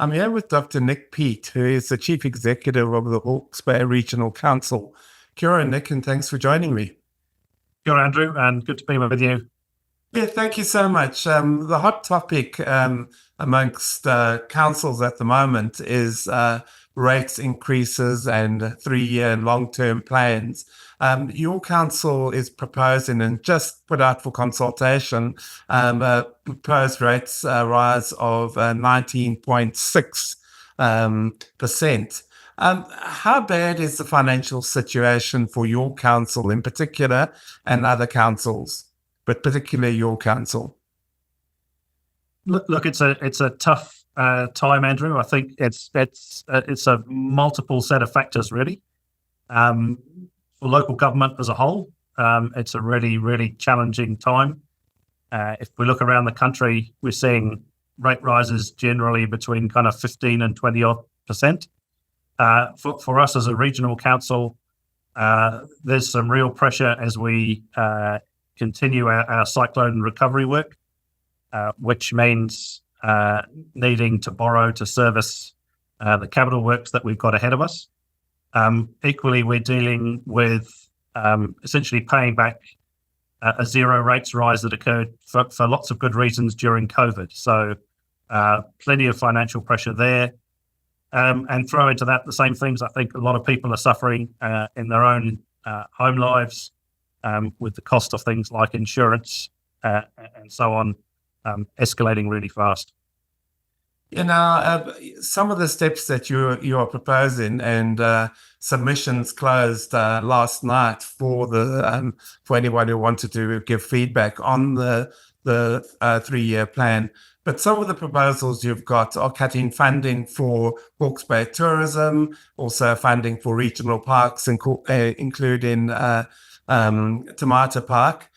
I'm here with Dr. Nic Peet, who is the Chief Executive of the Hawke's Bay Regional Council. Kia ora, Nick, and thanks for joining me. Kia ora, Andrew, and good to be with you. Yeah, thank you so much. The hot topic amongst councils at the moment is rates increases and 3-year and long-term plans. Your council is proposing and just put out for consultation a proposed rates rise of 19.6%. How bad is the financial situation for your council in particular and other councils, but particularly your council? Look, it's a tough time, Andrew. I think it's a multiple set of factors, really. For local government as a whole, it's a really challenging time. If we look around the country, we're seeing rate rises generally between kind of 15 and 20% odd. For us as a regional council, there's some real pressure as we continue our cyclone recovery work, which means needing to borrow to service the capital works that we've got ahead of us. Equally, we're dealing with essentially paying back a zero rates rise that occurred for lots of good reasons during COVID. So plenty of financial pressure there. And throw into that the same things I think a lot of people are suffering in their own home lives, with the cost of things like insurance and so on escalating really fast. You know, some of the steps that you are proposing and submissions closed last night for the for anyone who wanted to give feedback on the 3-year plan. But some of the proposals you've got are cutting funding for Hawke's Bay tourism, also funding for regional parks, including Tomato Park.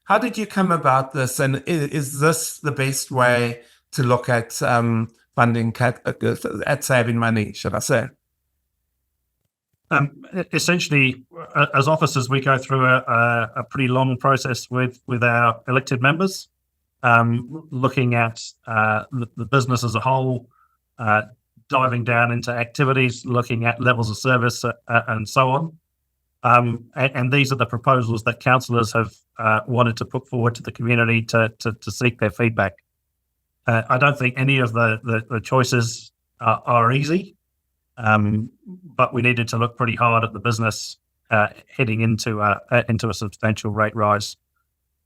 How did you come about this, and is this the best way to look at funding at saving money, should I say? Essentially, as officers, we go through a pretty long process with our elected members, looking at the business as a whole, diving down into activities, looking at levels of service, and so on. And these are the proposals that councillors have wanted to put forward to the community to seek their feedback. I don't think any of the choices are easy, but we needed to look pretty hard at the business heading into a substantial rate rise.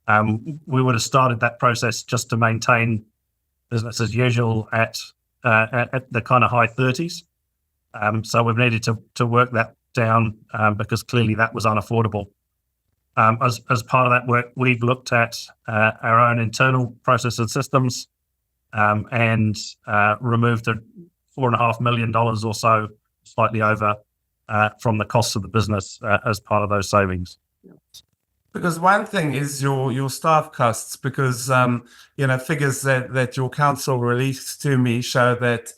We would have started that process just to maintain business as usual at the kind of high 30s. So we've needed to work that down because clearly that was unaffordable. As part of that work, we've looked at our own internal process and systems and removed $4.5 million or so, slightly over, from the costs of the business as part of those savings. Because one thing is your staff costs, because figures that your council released to me show that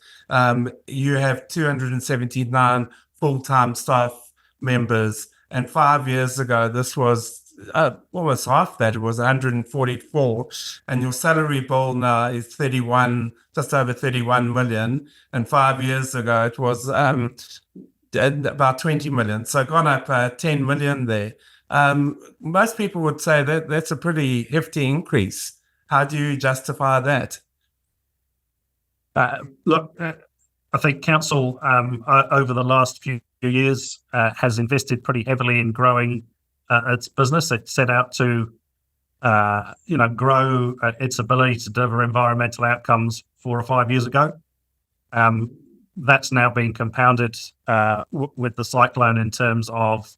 you have 279 full-time staff members, and 5 years ago this was almost half that. It was 144, and your salary bill now is just over 31 million, and 5 years ago it was about 20 million, so gone up 10 million there. Most people would say that that's a pretty hefty increase. How do you justify that? Look, I think council over the last few years has invested pretty heavily in growing its business. It set out to grow its ability to deliver environmental outcomes 4 or 5 years ago. That's now been compounded with the cyclone in terms of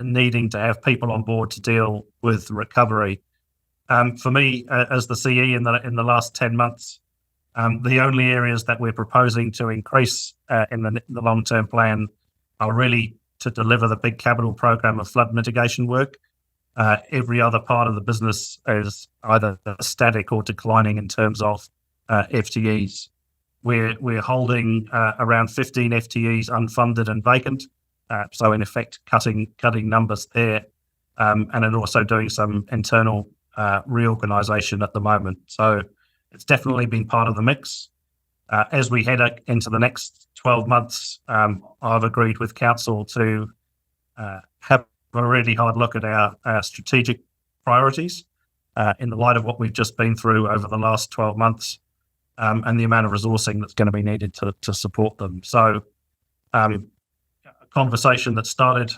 needing to have people on board to deal with recovery. For me, as the CE in the last 10 months, the only areas that we're proposing to increase in the long-term plan are really to deliver the big capital program of flood mitigation work. Every other part of the business is either static or declining in terms of FTEs. We're holding around 15 FTEs unfunded and vacant, so in effect cutting numbers there, and then also doing some internal reorganisation at the moment. So it's definitely been part of the mix. As we head into the next 12 months, I've agreed with council to have a really hard look at our strategic priorities in the light of what we've just been through over the last 12 months and the amount of resourcing that's going to be needed to support them. So a conversation that started,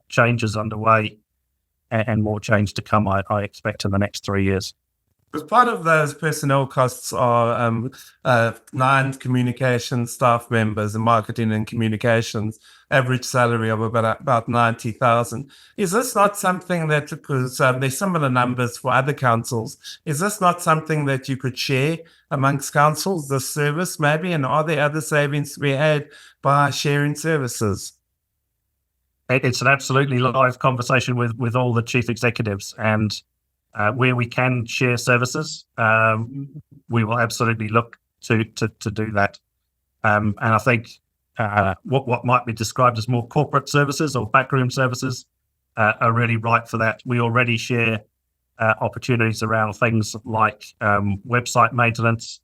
change is underway, and more change to come, I expect, in the next 3 years. Because part of those personnel costs are 9 communication staff members and marketing and communications, average salary of about 90,000. Is this not something that, because there's similar numbers for other councils, is this not something that you could share amongst councils, this service maybe? And are there other savings to be had by sharing services? It's an absolutely live conversation with all the chief executives, and where we can share services, we will absolutely look to do that. And I think what might be described as more corporate services or backroom services are really right for that. We already share opportunities around things like website maintenance.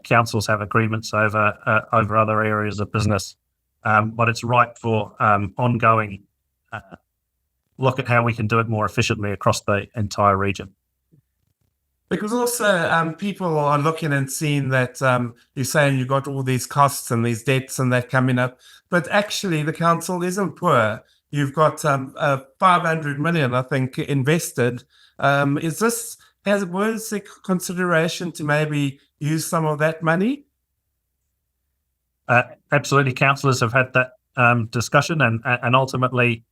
Councils have agreements over other areas of business. But it's right for ongoing look at how we can do it more efficiently across the entire region. Because also people are looking and seeing that you're saying you've got all these costs and these debts and that coming up, but actually the council isn't poor. You've got 500 million, I think, invested. Was the consideration to maybe use some of that money? Absolutely, councillors have had that discussion, and ultimately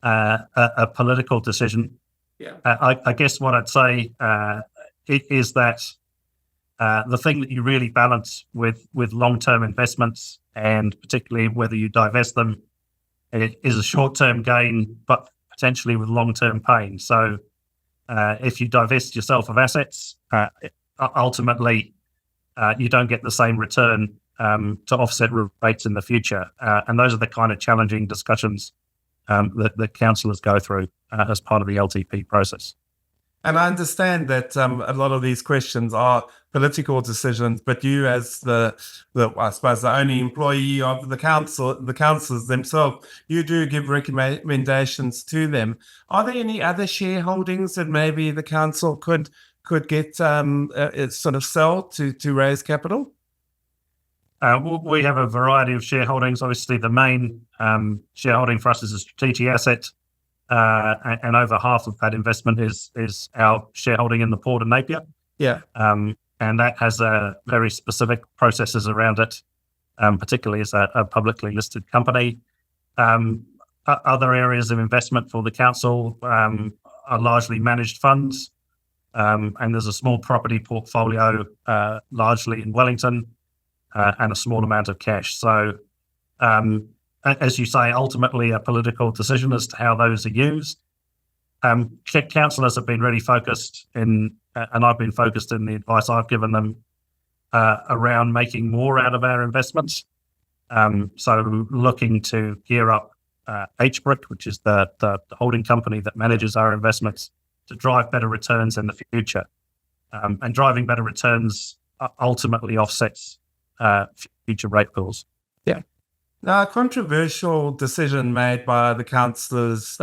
a political decision. Yeah. I guess what I'd say is that the thing that you really balance with long-term investments, and particularly whether you divest them, is a short-term gain, but potentially with long-term pain. So if you divest yourself of assets, ultimately you don't get the same return to offset rates in the future. And those are the kind of challenging discussions that councillors go through as part of the LTP process. And I understand that a lot of these questions are political decisions, but you, as I suppose the only employee of the council, the councillors themselves, you do give recommendations to them. Are there any other shareholdings that maybe the council could get sort of sell to raise capital? We have a variety of shareholdings. Obviously, the main shareholding for us is a strategic asset, and over half of that investment is our shareholding in the Port of Napier. Yeah. And that has very specific processes around it, particularly as a publicly listed company. Other areas of investment for the council are largely managed funds, and there's a small property portfolio, largely in Wellington, and a small amount of cash. So, as you say, ultimately a political decision as to how those are used. Councillors have been really focused and I've been focused in the advice I've given them around making more out of our investments. So looking to gear up HBRIC, which is the holding company that manages our investments, to drive better returns in the future. And driving better returns ultimately offsets future rate bills. Yeah. Now, a controversial decision made by the councillors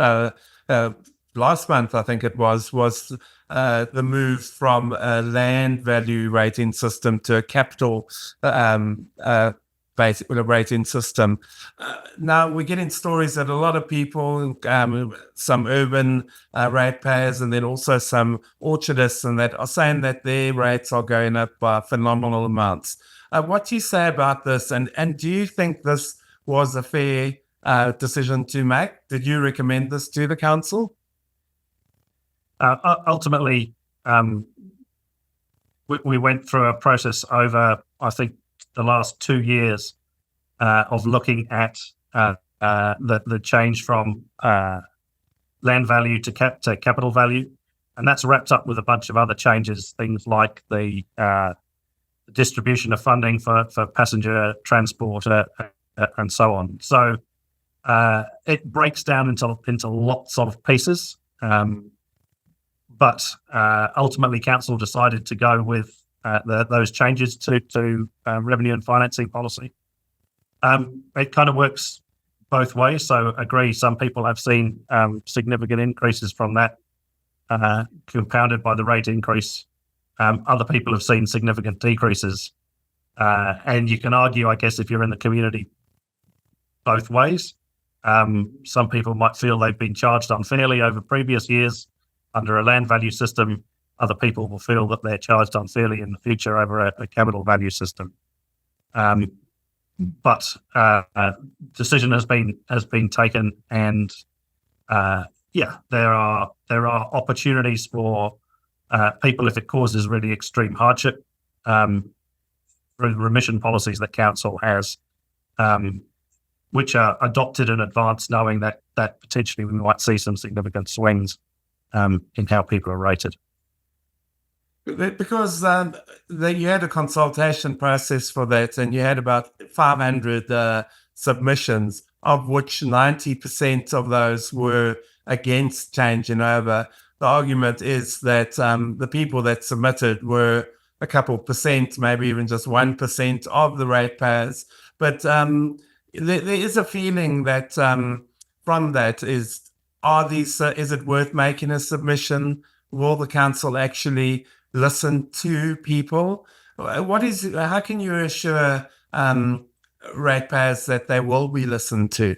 last month, I think it was the move from a land value rating system to a capital basic rating system. Now we're getting stories that a lot of people, some urban ratepayers, and then also some orchardists, and that are saying that their rates are going up by phenomenal amounts. What do you say about this? And do you think this was a fair decision to make? Did you recommend this to the council? Ultimately, we went through a process over, I think, the last 2 years of looking at the change from land value to capital value, and that's wrapped up with a bunch of other changes, things like the distribution of funding for passenger transport and so on. So it breaks down into lots of pieces, but ultimately council decided to go with those changes to revenue and financing policy. It kind of works both ways. So agree, some people have seen significant increases from that, compounded by the rate increase. Other people have seen significant decreases. And you can argue, I guess, if you're in the community, both ways. Some people might feel they've been charged unfairly over previous years under a land value system. Other people will feel that they're charged unfairly in the future over a capital value system. But decision has been taken, and there are opportunities for people if it causes really extreme hardship through remission policies that council has, which are adopted in advance, knowing that potentially we might see some significant swings in how people are rated. Because you had a consultation process for that, and you had about 500 submissions, of which 90% of those were against changing over. The argument is that the people that submitted were a couple percent, maybe even just 1% of the ratepayers. But there is a feeling that from that is it worth making a submission? Will the council actually listen to people? How can you assure ratepayers that they will be listened to?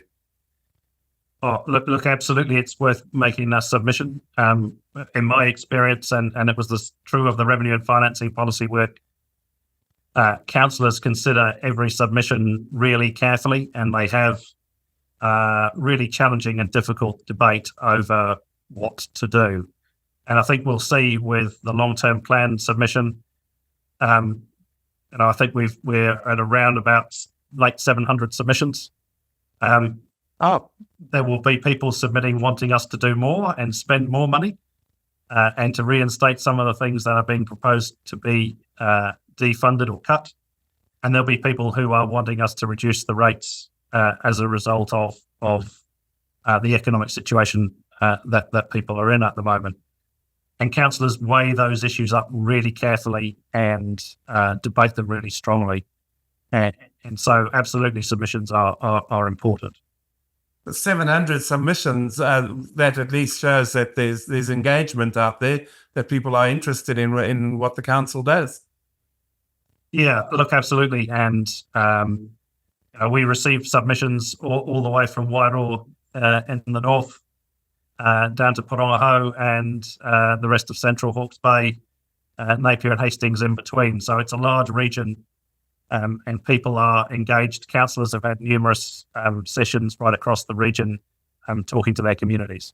Oh, look, absolutely, it's worth making a submission. In my experience, and it was true of the revenue and financing policy work, councillors consider every submission really carefully, and they have really challenging and difficult debate over what to do. And I think we'll see with the long-term plan submission, and I think we're at around about late 700 submissions. There will be people submitting wanting us to do more and spend more money, and to reinstate some of the things that are being proposed to be defunded or cut. And there'll be people who are wanting us to reduce the rates as a result of the economic situation that people are in at the moment. And councillors weigh those issues up really carefully and debate them really strongly. And so absolutely submissions are important. 700 submissions, that at least shows that there's engagement out there, that people are interested in what the council does. Yeah, look, absolutely. And we received submissions all the way from Wairoa in the north down to Porongaho and the rest of central Hawke's Bay, Napier and Hastings in between. So it's a large region, and people are engaged. Councillors have had numerous sessions right across the region talking to their communities.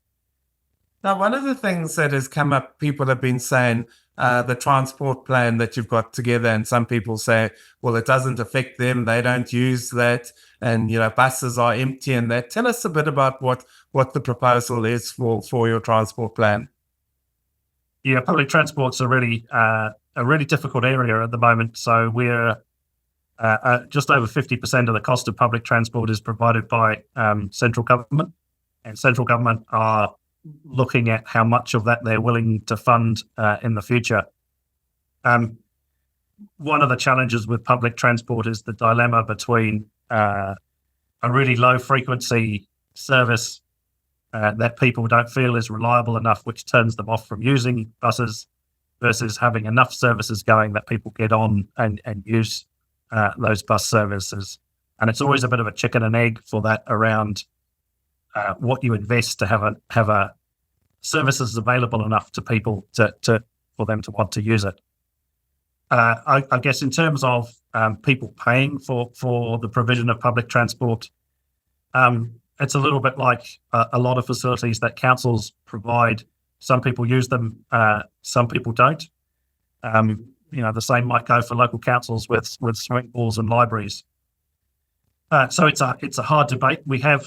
Now, one of the things that has come up, people have been saying the transport plan that you've got together, and some people say, well, it doesn't affect them, they don't use that, and buses are empty and that. Tell us a bit about what the proposal is for your transport plan. Yeah, public transport's a really difficult area at the moment. So we're just over 50% of the cost of public transport is provided by central government, and central government are looking at how much of that they're willing to fund in the future. One of the challenges with public transport is the dilemma between a really low frequency service that people don't feel is reliable enough, which turns them off from using buses, versus having enough services going that people get on and use those bus services. And it's always a bit of a chicken and egg for that around what you invest to have a services available enough to people for them to want to use it. I guess in terms of people paying for the provision of public transport, it's a little bit like a lot of facilities that councils provide. Some people use them, some people don't. The same might go for local councils with swimming pools and libraries. So it's a hard debate. We have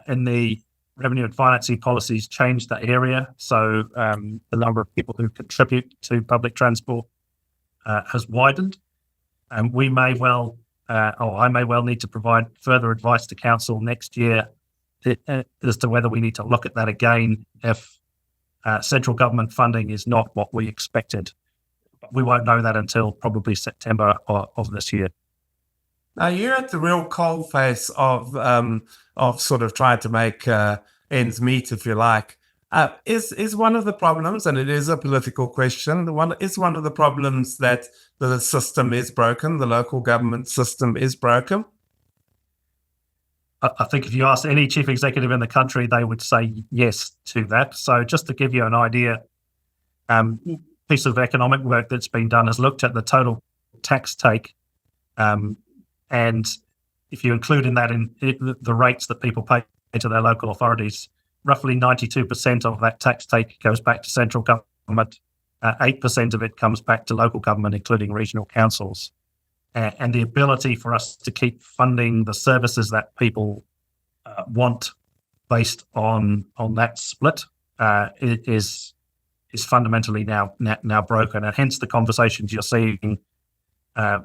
in the revenue and financing policies changed that area. So the number of people who contribute to public transport has widened, and we may well, I may well need to provide further advice to council next year as to whether we need to look at that again if central government funding is not what we expected. We won't know that until probably September of this year. Now you're at the real coalface of sort of trying to make ends meet, if you like. Is one of the problems, and it is a political question, one of the problems that the system is broken, the local government system is broken? I think if you ask any chief executive in the country, they would say yes to that. So just to give you an idea, piece of economic work that's been done has looked at the total tax take, and if you include in that the rates that people pay to their local authorities, roughly 92% of that tax take goes back to central government. 8% of it comes back to local government, including regional councils. And the ability for us to keep funding the services that people want based on that split is fundamentally now broken, and hence the conversations you're seeing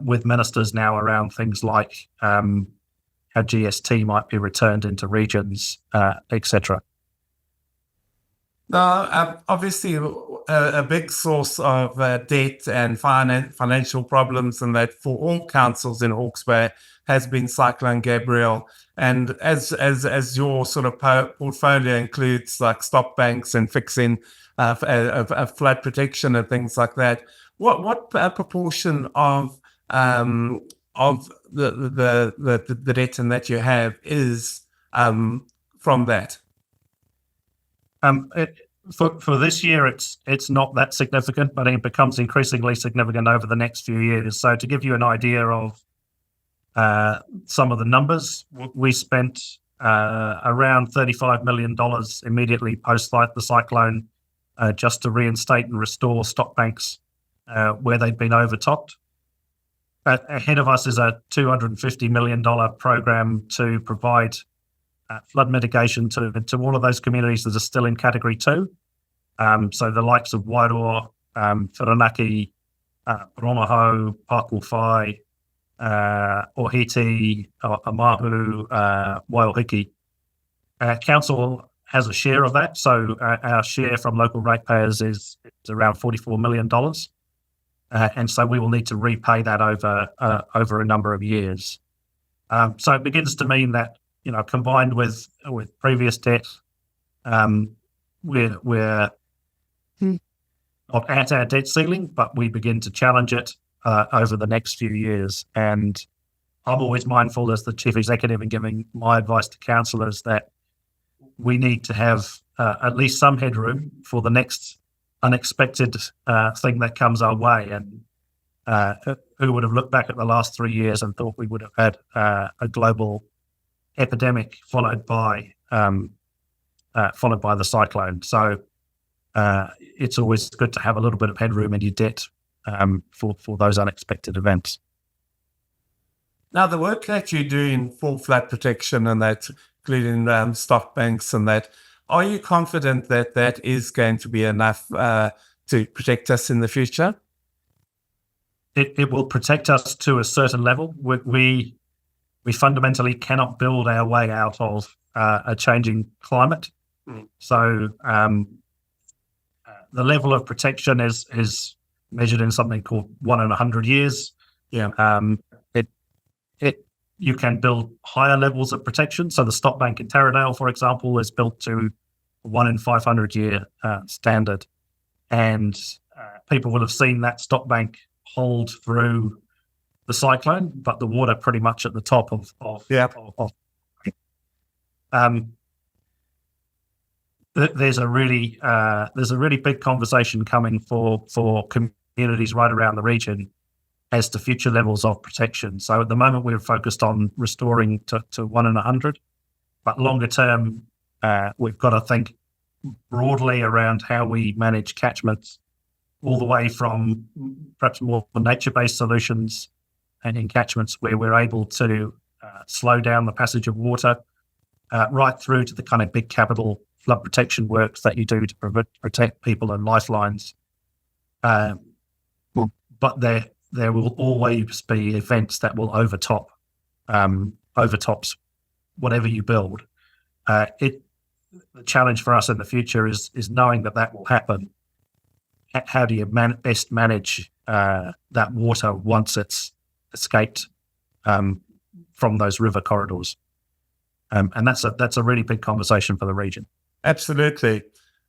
with ministers now around things like how GST might be returned into regions, etc. Now, obviously, a big source of debt and financial problems, and that for all councils in Hawke's Bay has been Cyclone Gabrielle. And as your sort of portfolio includes like stop banks and fixing flood protection and things like that, what proportion of the debt and that you have is from that? For this year, it's not that significant, but it becomes increasingly significant over the next few years. So to give you an idea of some of the numbers, we spent around $35 million immediately post the cyclone just to reinstate and restore stock banks where they'd been overtopped. Ahead of us is a $250 million program to provide flood mitigation to all of those communities that are still in Category 2. So the likes of Wairoa, Whirinaki, Romaho, Pakuwhai, Ohiti, Amahu, Waiheke. Council has a share of that, so our share from local ratepayers is around $44 million. And so we will need to repay that over a number of years. So it begins to mean that, combined with previous debt, we're not at our debt ceiling, but we begin to challenge it over the next few years. And I'm always mindful as the chief executive and giving my advice to councillors that we need to have at least some headroom for the next unexpected thing that comes our way. And who would have looked back at the last 3 years and thought we would have had a global epidemic followed by the cyclone. So it's always good to have a little bit of headroom in your debt for those unexpected events. Now, the work that you do in full flood protection and that, including stock banks and that, are you confident that that is going to be enough to protect us in the future? It will protect us to a certain level. We fundamentally cannot build our way out of a changing climate. So the level of protection is measured in something called 1 in 100 years. Yeah. You can build higher levels of protection. So the stock bank in Taradale, for example, is built to 1 in 500 year standard, and people will have seen that stock bank hold through the cyclone, but the water pretty much at the top of there's a really big conversation coming for communities right around the region as to future levels of protection. So at the moment we're focused on restoring to 1 in 100, but longer term we've got to think broadly around how we manage catchments, all the way from perhaps more nature-based solutions and in catchments where we're able to slow down the passage of water, right through to the kind of big capital flood protection works that you do to protect people and lifelines. But there will always be events that will overtops whatever you build. The challenge for us in the future is knowing that will happen. How do you best manage that water once it's escaped from those river corridors. And that's a really big conversation for the region. Absolutely.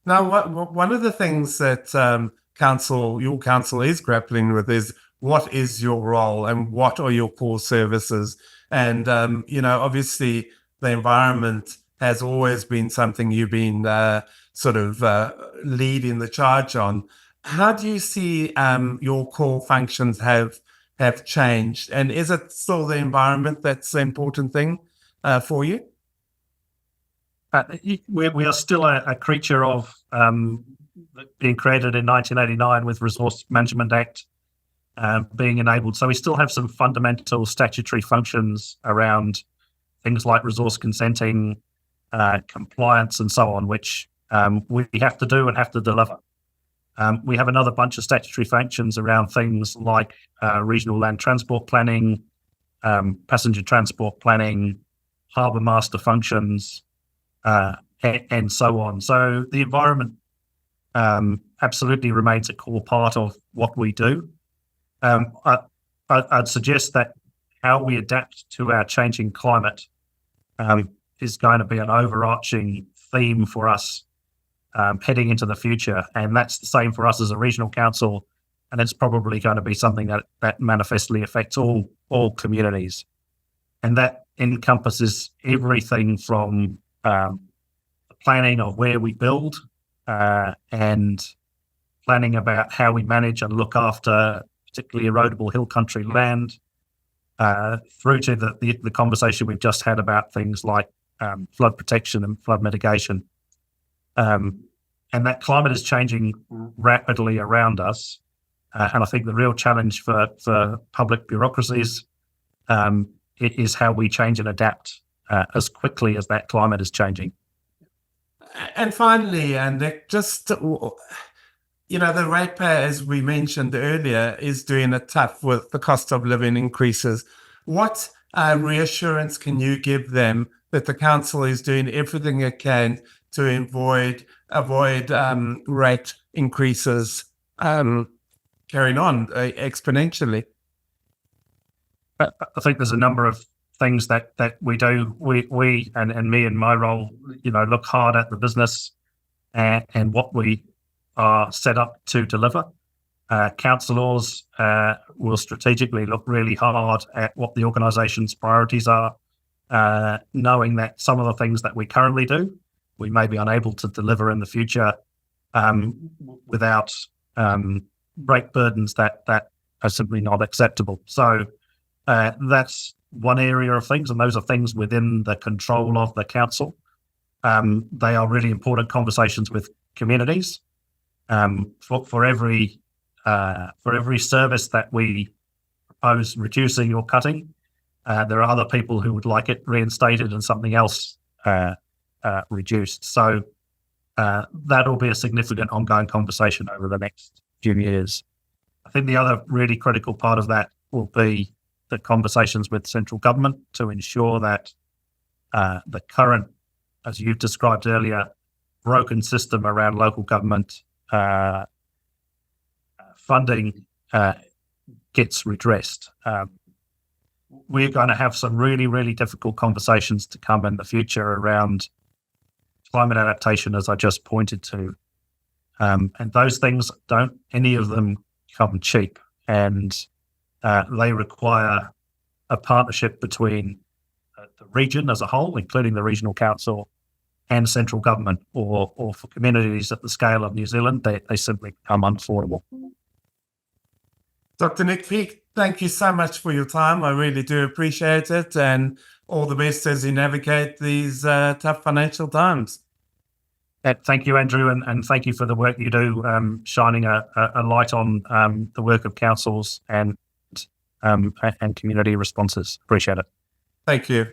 Now, one of the things that your council is grappling with is what is your role and what are your core services? And, obviously the environment has always been something you've been leading the charge on. How do you see your core functions have changed? And is it still the environment that's the important thing for you? We are still a creature of being created in 1989 with Resource Management Act being enabled. So we still have some fundamental statutory functions around things like resource consenting, compliance, and so on, which we have to do and have to deliver. We have another bunch of statutory functions around things like regional land transport planning, passenger transport planning, harbour master functions, and so on. So the environment absolutely remains a core part of what we do. I'd suggest that how we adapt to our changing climate is going to be an overarching theme for us heading into the future. And that's the same for us as a regional council. And it's probably going to be something that manifestly affects all communities. And that encompasses everything from the planning of where we build and planning about how we manage and look after particularly erodible hill country land, through to the conversation we've just had about things like flood protection and flood mitigation. And that climate is changing rapidly around us. And I think the real challenge for public bureaucracies is how we change and adapt as quickly as that climate is changing. And finally, Nic, just, the ratepayer, as we mentioned earlier, is doing it tough with the cost of living increases. What reassurance can you give them that the council is doing everything it can to avoid rate increases carrying on exponentially? I think there's a number of things that we do. We and me in my role, look hard at the business and what we are set up to deliver. Councillors will strategically look really hard at what the organisation's priorities are, knowing that some of the things that we currently do, we may be unable to deliver in the future without rate burdens that are simply not acceptable. So that's one area of things, and those are things within the control of the council. They are really important conversations with communities. For every service that we propose reducing or cutting, there are other people who would like it reinstated and something else reduced. So that'll be a significant ongoing conversation over the next few years. I think the other really critical part of that will be the conversations with central government to ensure that the current, as you've described earlier, broken system around local government funding gets redressed. We're going to have some really, really difficult conversations to come in the future around climate adaptation, as I just pointed to. And those things any of them come cheap, and they require a partnership between the region as a whole, including the regional council, and central government, or for communities at the scale of New Zealand, they simply become unaffordable. Dr. Nic Peet, thank you so much for your time. I really do appreciate it, and all the best as you navigate these tough financial times. Thank you, Andrew, and thank you for the work you do, shining a light on the work of councils and community responses. Appreciate it. Thank you.